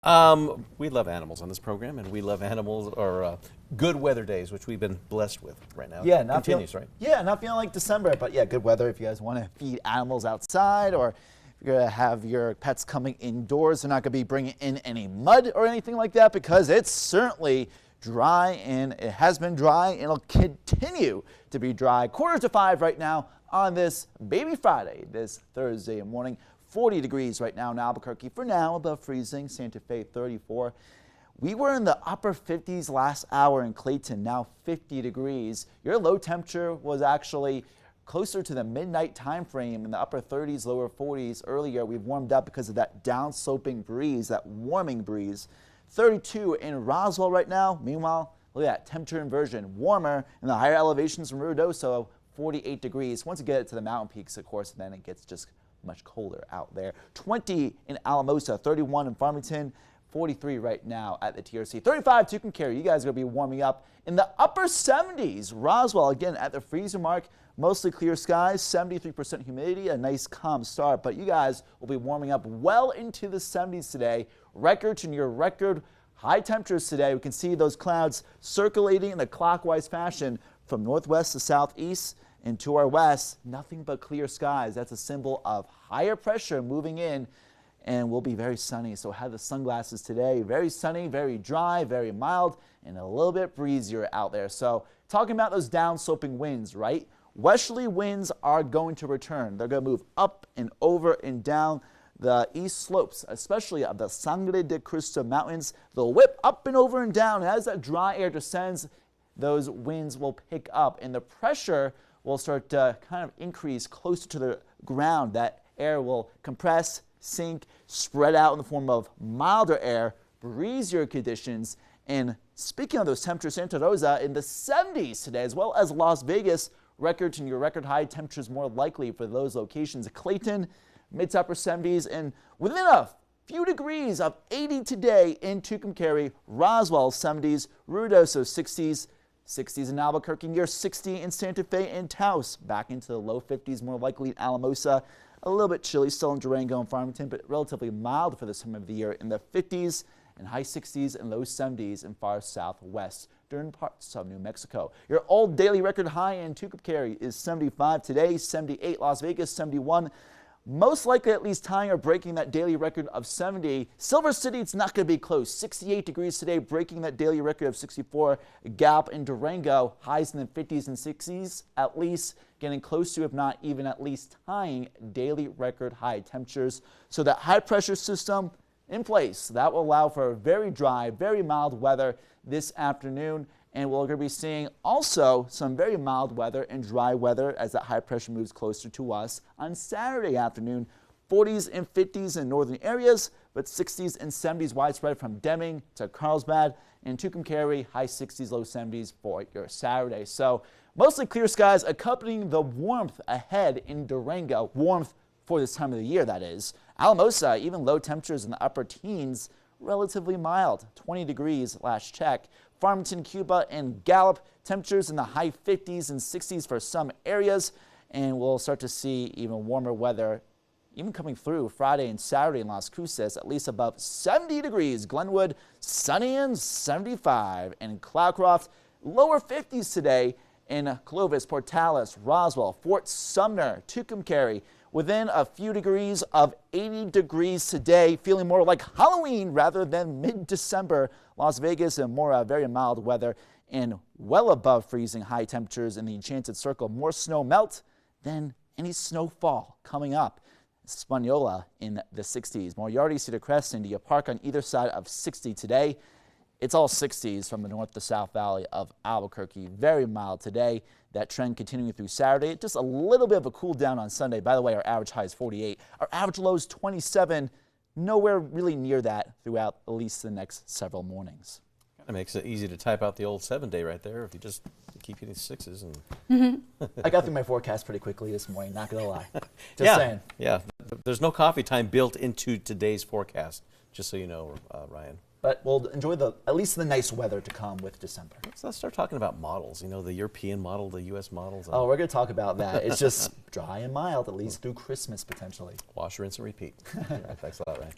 We love animals on this program, and we love animals or good weather days, which we've been blessed with right now. Yeah, Continues, right? Yeah, not feeling like December, but yeah, good weather if you guys want to feed animals outside, or if you're going to have your pets coming indoors. They're not going to be bringing in any mud or anything like that, because it's certainly dry, and it has been dry, and it'll continue to be dry. 4:45 right now on this baby Friday, this Thursday morning. 40 degrees right now in Albuquerque. For now, above freezing. Santa Fe 34. We were in the upper 50s last hour in Clayton, now 50 degrees. Your low temperature was actually closer to the midnight time frame in the upper 30s, lower 40s earlier. We've warmed up because of that downsloping breeze, that warming breeze. 32 in Roswell right now. Meanwhile, look at that temperature inversion. Warmer in the higher elevations from Ruidoso, 48 degrees. Once you get it to the mountain peaks, of course, then it gets just much colder out there. 20 in Alamosa, 31 in Farmington, 43 right now at the TRC. 35 Tucumcari. You guys are going to be warming up in the upper 70s. Roswell, again, at the freezer mark. Mostly clear skies, 73% humidity, a nice calm start. But you guys will be warming up well into the 70s today. Record to near record high temperatures today. We can see those clouds circulating in a clockwise fashion from northwest to southeast. And to our west, nothing but clear skies. That's a symbol of higher pressure moving in, and will be very sunny. So have the sunglasses today. Very sunny, very dry, very mild, and a little bit breezier out there. So talking about those downsloping winds, right? Westerly winds are going to return. They're going to move up and over and down the east slopes, especially of the Sangre de Cristo Mountains. They'll whip up and over and down. As that dry air descends, those winds will pick up, and the pressure will start to kind of increase closer to the ground. That air will compress, sink, spread out in the form of milder air, breezier conditions. And speaking of those temperatures, Santa Rosa in the 70s today, as well as Las Vegas. Record to near record high temperatures more likely for those locations. Clayton, mid to upper 70s, and within a few degrees of 80 today in Tucumcari. Roswell 70s, Ruidoso 60s. 60s in Albuquerque, near 60 in Santa Fe and Taos. Back into the low 50s, more likely in Alamosa. A little bit chilly still in Durango and Farmington, but relatively mild for this time of the year in the 50s and high 60s and low 70s in far southwest during parts of New Mexico. Your old daily record high in Tucumcari is 75 today, 78 Las Vegas, 71. Most likely at least tying or breaking that daily record of 70. Silver City, it's not going to be close. 68 degrees today, breaking that daily record of 64. Gap in Durango, highs in the 50s and 60s, at least getting close to, if not even at least tying daily record high temperatures. So that high pressure system in place, that will allow for very dry, very mild weather this afternoon. And we're going to be seeing also some very mild weather and dry weather as that high pressure moves closer to us on Saturday afternoon. 40s and 50s in northern areas, but 60s and 70s widespread from Deming to Carlsbad and Tucumcari, high 60s, low 70s for your Saturday. So mostly clear skies accompanying the warmth ahead in Durango. Warmth for this time of the year, that is. Alamosa, even low temperatures in the upper teens, relatively mild, 20 degrees last check. Farmington, Cuba, and Gallup, temperatures in the high 50s and 60s for some areas, and we'll start to see even warmer weather even coming through Friday and Saturday in Las Cruces, at least above 70 degrees. Glenwood, sunny and 75, and Cloudcroft, lower 50s today in Clovis, Portales, Roswell, Fort Sumner, Tucumcari, within a few degrees of 80 degrees today, feeling more like Halloween rather than mid-December. Las Vegas and more very mild weather and well above freezing high temperatures in the Enchanted Circle. More snow melt than any snowfall coming up. Espanola in the 60s. Moriarty, Cedar Crest, India Park on either side of 60 today. It's all 60s from the north to south valley of Albuquerque. Very mild today. That trend continuing through Saturday. Just a little bit of a cool down on Sunday. By the way, our average high is 48. Our average low is 27. Nowhere really near that throughout at least the next several mornings. Kind of makes it easy to type out the old 7-day right there if you just keep hitting sixes. And I got through my forecast pretty quickly this morning, not going to lie. Just saying. Yeah, there's no coffee time built into today's forecast, just so you know, Ryan. But we'll enjoy at least the nice weather to come with December. So let's start talking about models, the European model, the U.S. models. Oh, we're going to talk about that. It's just dry and mild, at least through Christmas, potentially. Wash, rinse, and repeat. Thanks a lot, Ryan.